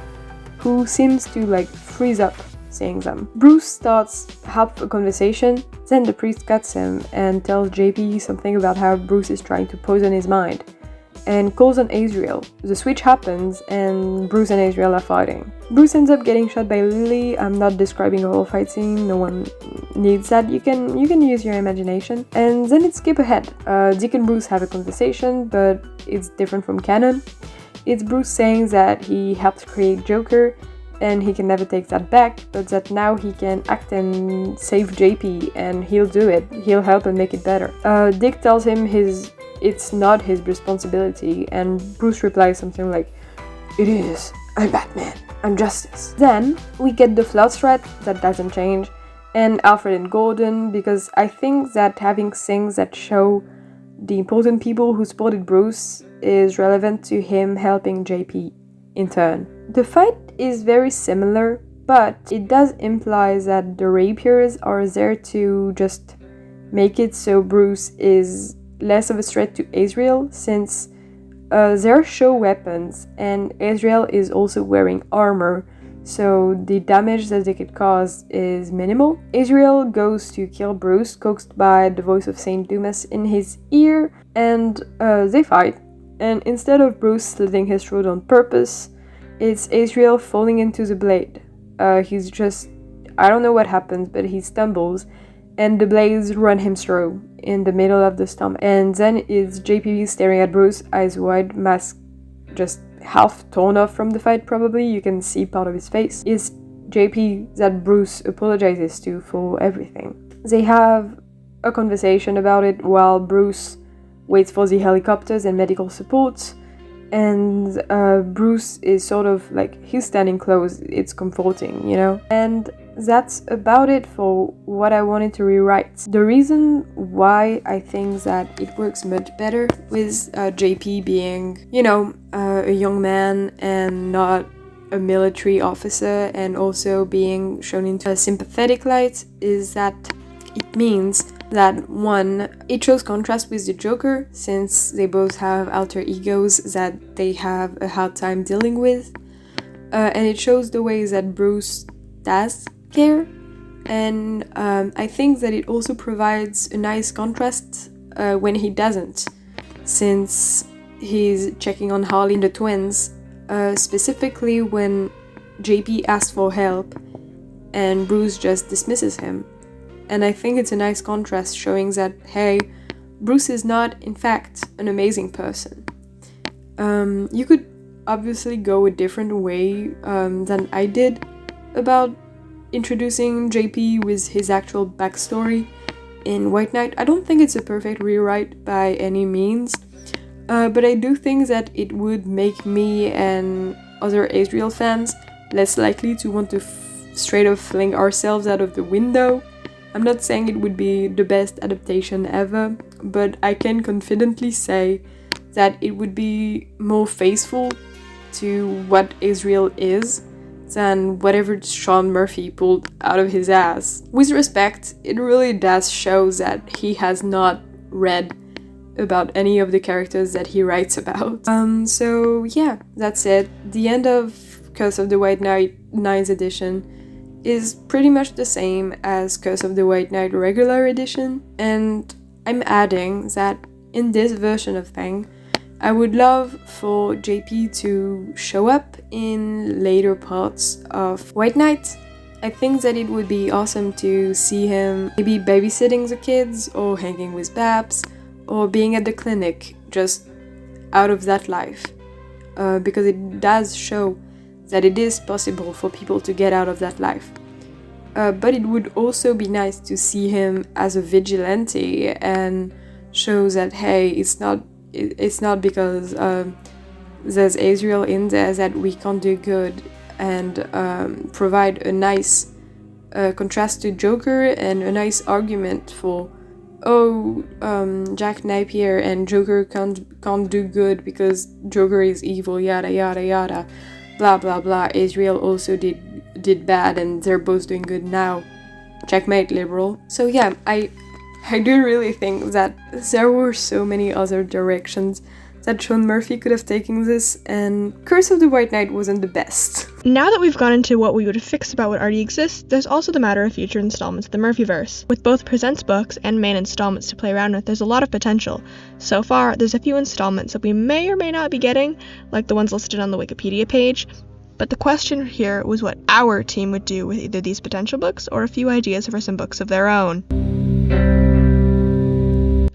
who seems to like freeze up seeing them. Bruce starts half a conversation, then the priest cuts him and tells JP something about how Bruce is trying to poison his mind, and calls on Azrael. The switch happens and Bruce and Azrael are fighting. Bruce ends up getting shot by Lily. I'm not describing the whole fight scene, no one needs that, you can use your imagination. And then it skip ahead. Dick and Bruce have a conversation, but it's different from canon. It's Bruce saying that he helped create Joker and he can never take that back, but that now he can act and save JP, and he'll do it. He'll help and make it better. Dick tells him it's not his responsibility, and Bruce replies something like, "It is. I'm Batman. I'm Justice." Then we get the flood threat that doesn't change, and Alfred and Gordon, because I think that having things that show the important people who supported Bruce is relevant to him helping JP in turn. The fight is very similar, but it does imply that the rapiers are there to just make it so Bruce is less of a threat to Azrael, since they're show weapons and Azrael is also wearing armor, so the damage that they could cause is minimal. Azrael goes to kill Bruce, coaxed by the voice of Saint Dumas in his ear, and they fight. And instead of Bruce slitting his throat on purpose, it's Azrael falling into the blade. He's just, I don't know what happens, but he stumbles and the blades run him through in the middle of the stomach. And then it's JP staring at Bruce, eyes wide, mask just half torn off from the fight probably, you can see part of his face. It's JP that Bruce apologizes to for everything. They have a conversation about it while Bruce waits for the helicopters and medical support, and Bruce is sort of like, he's standing close, it's comforting, you know? And that's about it for what I wanted to rewrite. The reason why I think that it works much better with JP being, you know, a young man and not a military officer, and also being shown into a sympathetic light, is that it means that, one, it shows contrast with the Joker, since they both have alter egos that they have a hard time dealing with, and it shows the ways that Bruce does care, and I think that it also provides a nice contrast when he doesn't, since he's checking on Harley and the twins, specifically when JP asks for help and Bruce just dismisses him. And I think it's a nice contrast, showing that, hey, Bruce is not, in fact, an amazing person. You could obviously go a different way than I did about introducing JP with his actual backstory in White Knight. I don't think it's a perfect rewrite by any means, but I do think that it would make me and other Azrael fans less likely to want to straight up fling ourselves out of the window. I'm not saying it would be the best adaptation ever, but I can confidently say that it would be more faithful to what Azrael is than whatever Sean Murphy pulled out of his ass. With respect, it really does show that he has not read about any of the characters that he writes about. So yeah, that's it. The end of Curse of the White Knight 9th edition is pretty much the same as Curse of the White Knight regular edition, and I'm adding that in this version of thing, I would love for JP to show up in later parts of White Knight. I think that it would be awesome to see him maybe babysitting the kids, or hanging with Babs, or being at the clinic, just out of that life. because it does show that it is possible for people to get out of that life. But it would also be nice to see him as a vigilante and show that, hey, it's not because there's Israel in there that we can't do good, and provide a nice contrast to Joker and a nice argument for, Jack Napier and Joker can't do good because Joker is evil, yada yada yada, blah blah blah. Israel also did bad and they're both doing good now. Checkmate, liberal. So yeah, I do really think that there were so many other directions that Sean Murphy could have taken this, and Curse of the White Knight wasn't the best. Now that we've gone into what we would fix about what already exists, there's also the matter of future installments of the Murphyverse. With both Presents books and main installments to play around with, there's a lot of potential. So far, there's a few installments that we may or may not be getting, like the ones listed on the Wikipedia page, but the question here was what our team would do with either these potential books or a few ideas for some books of their own.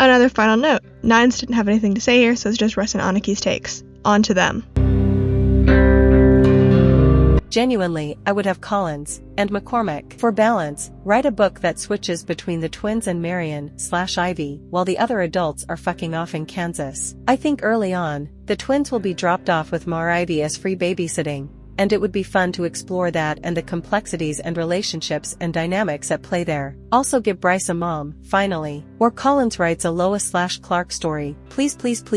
Another final note, Nines didn't have anything to say here, so it's just Russ and Aniki's takes. On to them. Genuinely, I would have Collins and McCormick. For balance, write a book that switches between the twins and Marion/Ivy, while the other adults are fucking off in Kansas. I think early on, the twins will be dropped off with Ivy as free babysitting, and it would be fun to explore that and the complexities and relationships and dynamics at play there. Also give Bryce a mom, finally. Or Collins writes a Lois/Clark story, please please.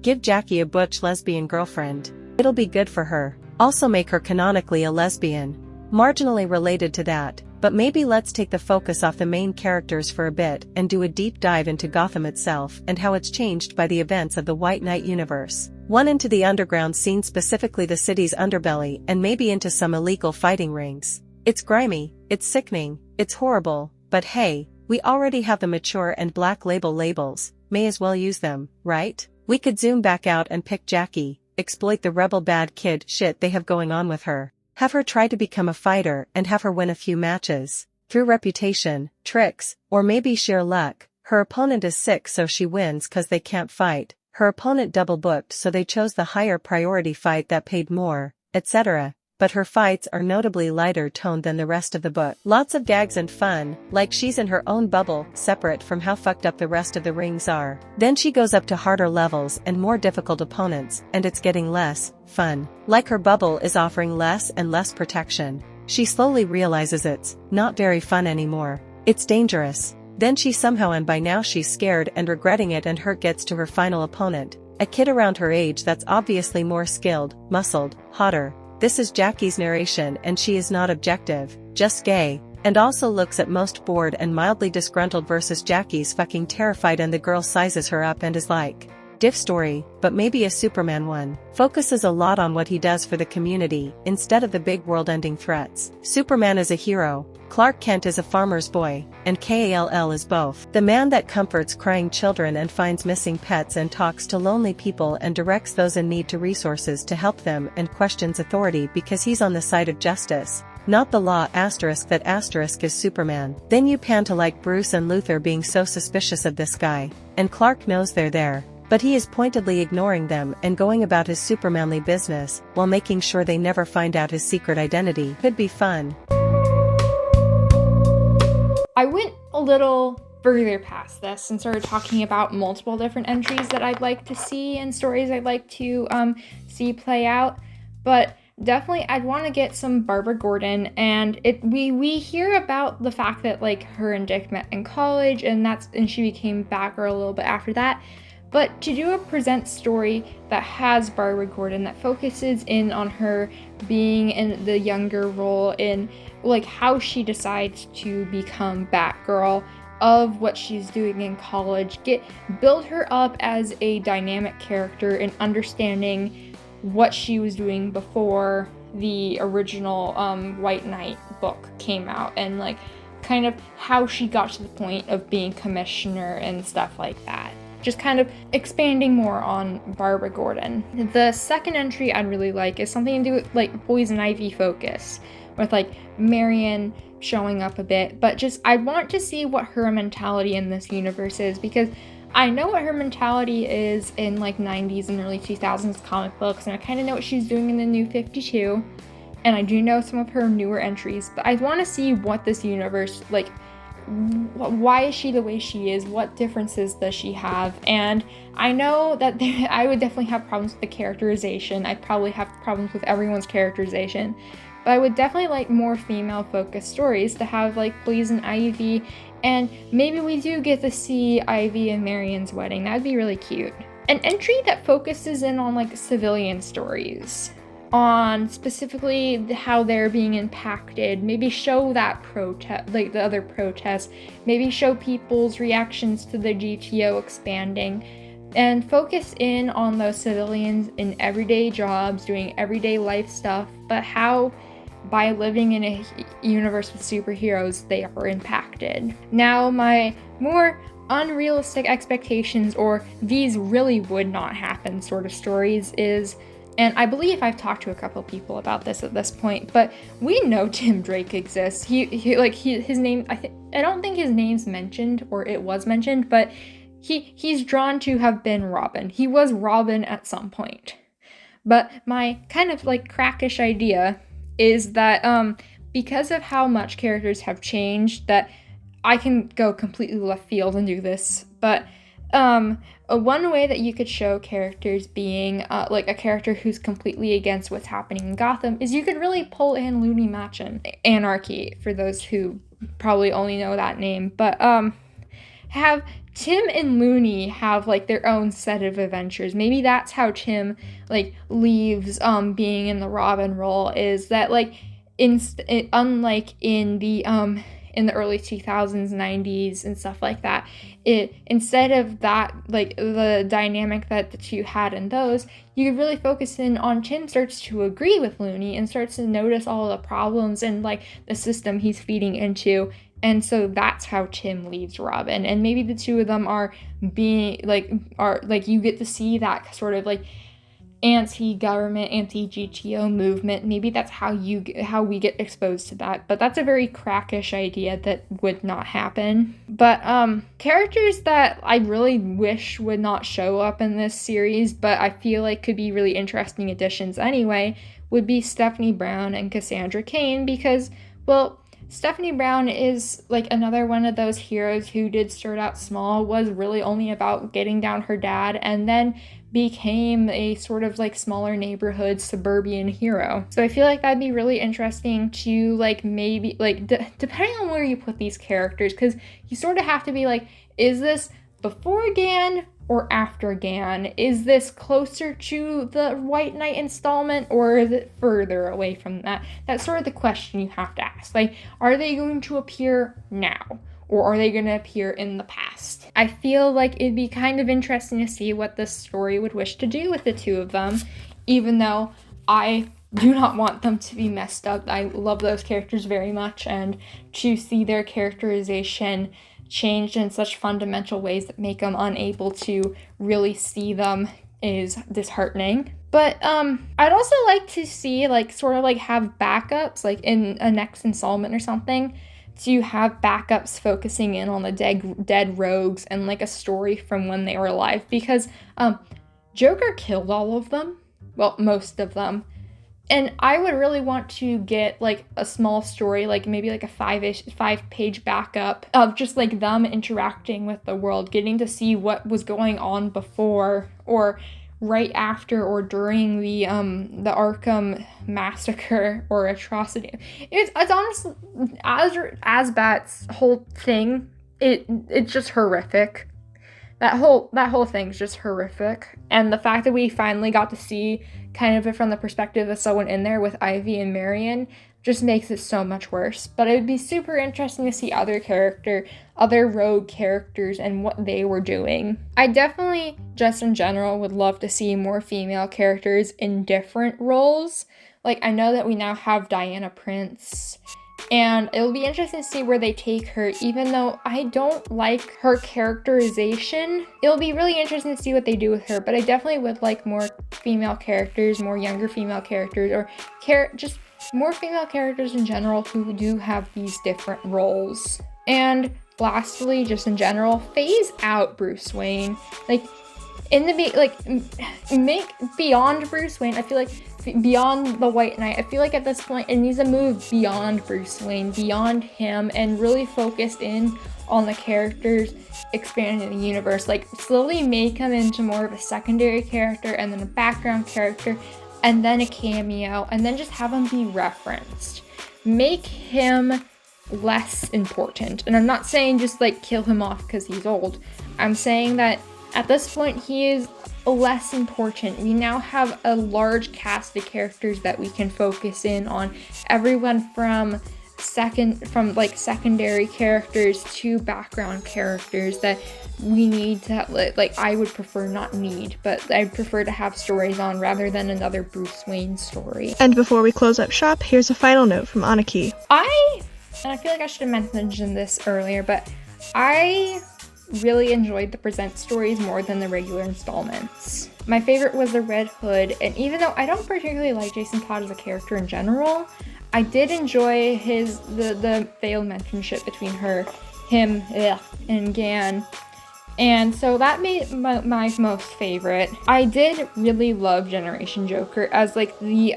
Give Jackie a butch lesbian girlfriend. It'll be good for her. Also make her canonically a lesbian. Marginally related to that, but maybe let's take the focus off the main characters for a bit and do a deep dive into Gotham itself and how it's changed by the events of the White Knight universe. One into the underground scene, specifically the city's underbelly, and maybe into some illegal fighting rings. It's grimy, it's sickening, it's horrible, but hey, we already have the mature and black labels, may as well use them, right? We could zoom back out and pick Jackie, exploit the rebel bad kid shit they have going on with her. Have her try to become a fighter and have her win a few matches. Through reputation, tricks, or maybe sheer luck. Her opponent is sick so she wins cause they can't fight. Her opponent double booked so they chose the higher priority fight that paid more, etc. But her fights are notably lighter toned than the rest of the book. Lots of gags and fun, like she's in her own bubble, separate from how fucked up the rest of the rings are. Then she goes up to harder levels and more difficult opponents, and it's getting less fun. Like her bubble is offering less and less protection. She slowly realizes it's not very fun anymore. It's dangerous. Then she somehow, and by now she's scared and regretting it, and hurt gets to her final opponent. A kid around her age that's obviously more skilled, muscled, hotter. This is Jackie's narration, and she is not objective, just gay, and also looks at most bored and mildly disgruntled versus Jackie's fucking terrified, and the girl sizes her up and is like, diff story, but maybe a Superman one. Focuses a lot on what he does for the community, instead of the big world-ending threats. Superman is a hero, Clark Kent is a farmer's boy, and Kal is both. The man that comforts crying children and finds missing pets and talks to lonely people and directs those in need to resources to help them and questions authority because he's on the side of justice, not the law. That is Superman. Then you pan to like Bruce and Luthor being so suspicious of this guy, and Clark knows they're there, but he is pointedly ignoring them and going about his supermanly business while making sure they never find out his secret identity. Could be fun. I went a little further past this and started talking about multiple different entries that I'd like to see and stories I'd like to see play out, but definitely I'd want to get some Barbara Gordon. And we hear about the fact that like her and Dick met in college, and she became Batgirl a little bit after that. But to do a present story that has Barbara Gordon, that focuses in on her being in the younger role, in like how she decides to become Batgirl, of what she's doing in college, build her up as a dynamic character and understanding what she was doing before the original White Knight book came out, and like kind of how she got to the point of being commissioner and stuff like that. Just kind of expanding more on Barbara Gordon. The second entry I'd really like is something to do with like Poison Ivy focus, with like Marion showing up a bit, but just I want to see what her mentality in this universe is, because I know what her mentality is in like 90s and early 2000s comic books, and I kind of know what she's doing in the New 52, and I do know some of her newer entries, but I want to see what this universe, like, why is she the way she is? What differences does she have? And I know that I would definitely have problems with the characterization. I'd probably have problems with everyone's characterization, but I would definitely like more female-focused stories to have like Please and Ivy, and maybe we do get to see Ivy and Marion's wedding. That'd be really cute. An entry that focuses in on like civilian stories, on specifically how they're being impacted, maybe show that protest, like the other protests, maybe show people's reactions to the GTO expanding, and focus in on those civilians in everyday jobs, doing everyday life stuff, but how by living in a universe with superheroes, they are impacted. Now, my more unrealistic expectations, or these really would not happen sort of stories, is, and I believe I've talked to a couple people about this at this point, but we know Tim Drake exists. His name, I don't think his name's mentioned, or it was mentioned, but he's drawn to have been Robin. He was Robin at some point. But my kind of like crackish idea is that because of how much characters have changed, that I can go completely left field and do this, but one way that you could show characters being like a character who's completely against what's happening in Gotham is you could really pull in Looney Machin Anarchy, for those who probably only know that name, but have Tim and Looney have like their own set of adventures. Maybe that's how Tim like leaves being in the Robin role, is that like unlike in the early 2000s, 90s and stuff like that, instead of that, like the dynamic that the two had in those, you could really focus in on Tim starts to agree with Looney and starts to notice all the problems and like the system he's feeding into. And so that's how Tim leaves Robin. And maybe the two of them are you get to see that sort of like anti-government, anti-GTO movement. Maybe that's how we get exposed to that. But that's a very crackish idea that would not happen. But characters that I really wish would not show up in this series, but I feel like could be really interesting additions anyway, would be Stephanie Brown and Cassandra Cain, because, well, Stephanie Brown is like another one of those heroes who did start out small, was really only about getting down her dad, and then became a sort of like smaller neighborhood suburban hero. So I feel like that'd be really interesting to like maybe like depending on where you put these characters, because you sort of have to be like, is this before Gan or after Gan? Is this closer to the White Knight installment, or is it further away from that? That's sort of the question you have to ask. Like, are they going to appear now, or are they going to appear in the past? I feel like it'd be kind of interesting to see what this story would wish to do with the two of them, even though I do not want them to be messed up. I love those characters very much, and to see their characterization changed in such fundamental ways that make them unable to really see them is disheartening. But I'd also like to see like sort of like have backups, like in a next installment or something, to have backups focusing in on the dead rogues and like a story from when they were alive, because Joker killed all of them, well, most of them. And I would really want to get like a small story, like maybe like a 5-page backup of just like them interacting with the world, getting to see what was going on before or right after or during the Arkham massacre or atrocity. It's honestly, Asbat's whole thing, it's just horrific. That whole thing's just horrific. And the fact that we finally got to see kind of it from the perspective of someone in there with Ivy and Marion just makes it so much worse. But it would be super interesting to see other rogue characters and what they were doing. I definitely, just in general, would love to see more female characters in different roles. Like, I know that we now have Diana Prince, and it'll be interesting to see where they take her, even though I don't like her characterization. It'll be really interesting to see what they do with her, but I definitely would like more female characters, more younger female characters, or just more female characters in general who do have these different roles. And lastly, just in general, phase out Bruce Wayne. Like, make beyond Bruce Wayne. I feel like beyond the White Knight, I feel like at this point it needs to move beyond Bruce Wayne, beyond him, and really focus in on the characters expanding the universe. Like, slowly make him into more of a secondary character, and then a background character, and then a cameo, and then just have him be referenced. Make him less important. And I'm not saying just like kill him off because he's old. I'm saying that at this point he is less important. We now have a large cast of characters that we can focus in on. Everyone from secondary characters to background characters that we need to like I would prefer not need, but I'd prefer to have stories on rather than another Bruce Wayne story. And before we close up shop, here's a final note from Aniki. And I feel like I should have mentioned this earlier, but I really enjoyed the Present stories more than the regular installments. My favorite was the Red Hood, and even though I don't particularly like Jason Todd as a character in general, I did enjoy the failed mentorship between him, and Gan. And so that made my most favorite. I did really love Generation Joker as like the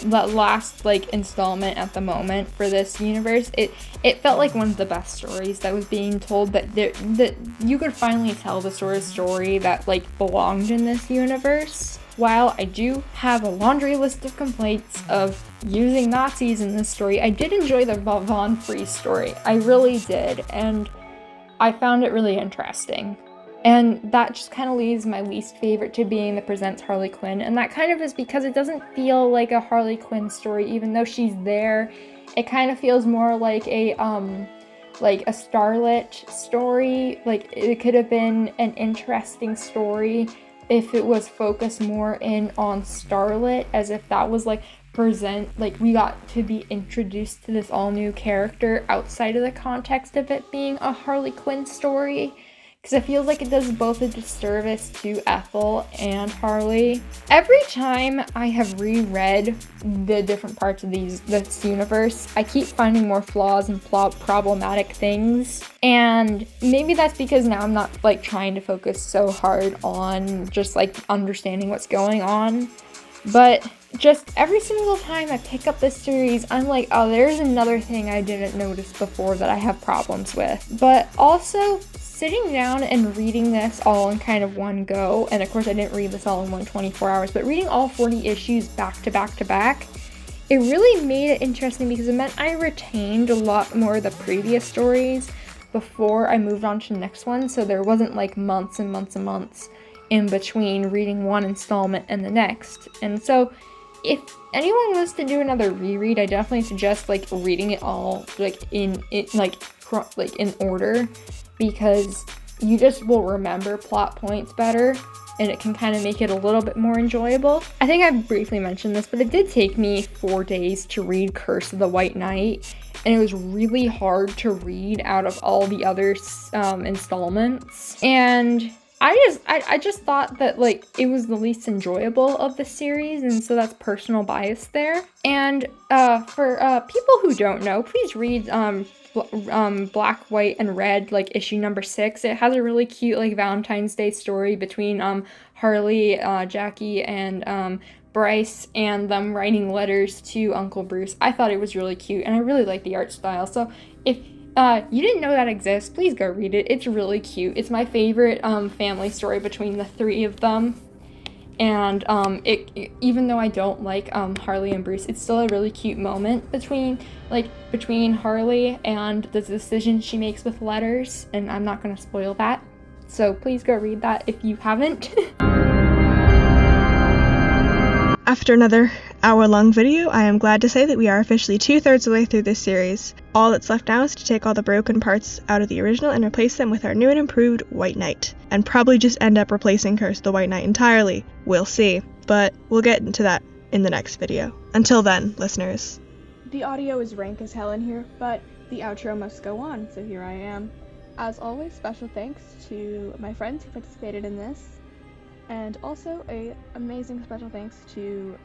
last like installment at the moment for this universe. It felt like one of the best stories that was being told, that you could finally tell the sort of story that like belonged in this universe. While I do have a laundry list of complaints of using Nazis in this story, I did enjoy the Von Freeze story. I really did, and I found it really interesting. And that just kind of leaves my least favorite to being the Presents Harley Quinn, and that kind of is because it doesn't feel like a Harley Quinn story, even though she's there. It kind of feels more like a Starlet story. Like, it could have been an interesting story if it was focused more in on Starlet, as if that was like we got to be introduced to this all new character outside of the context of it being a Harley Quinn story, because it feels like it does both a disservice to Ethel and Harley. Every time I have reread the different parts of this universe, I keep finding more flaws and problematic things, and maybe that's because now I'm not like trying to focus so hard on just like understanding what's going on, but just every single time I pick up this series, I'm like, oh, there's another thing I didn't notice before that I have problems with. But also, sitting down and reading this all in kind of one go, and of course I didn't read this all in 24 hours, but reading all 40 issues back to back to back, it really made it interesting because it meant I retained a lot more of the previous stories before I moved on to the next one, so there wasn't like months and months and months in between reading one installment and the next. And so if anyone wants to do another reread, I definitely suggest like reading it all like in order, because you just will remember plot points better, and it can kind of make it a little bit more enjoyable. I think I briefly mentioned this, but it did take me 4 days to read Curse of the White Knight, and it was really hard to read out of all the other installments. And I just thought that like it was the least enjoyable of the series, and so that's personal bias there. And for people who don't know, please read Black, White, and Red, like issue number 6. It has a really cute like Valentine's Day story between Harley, Jackie, and Bryce, and them writing letters to Uncle Bruce. I thought it was really cute, and I really like the art style. So if you didn't know that exists, please go read it. It's really cute. It's my favorite family story between the 3 of them. And even though I don't like Harley and Bruce, it's still a really cute moment between Harley and the decision she makes with letters, and I'm not going to spoil that. So please go read that if you haven't. After another hour-long video, I am glad to say that we are officially 2/3 of the way through this series. All that's left now is to take all the broken parts out of the original and replace them with our new and improved White Knight. And probably just end up replacing Curse of the White Knight entirely. We'll see. But we'll get into that in the next video. Until then, listeners. The audio is rank as hell in here, but the outro must go on, so here I am. As always, special thanks to my friends who participated in this. And also a amazing special thanks to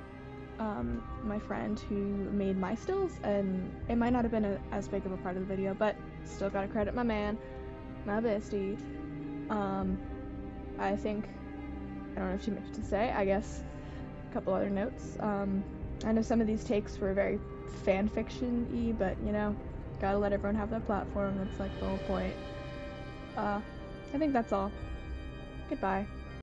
my friend who made my stills, and it might not have been as big of a part of the video, but still gotta credit my man, my bestie. I think, I don't have too much to say. I guess a couple other notes. I know some of these takes were very fan fiction-y, but you know, gotta let everyone have their platform. That's like the whole point. I think that's all. Goodbye.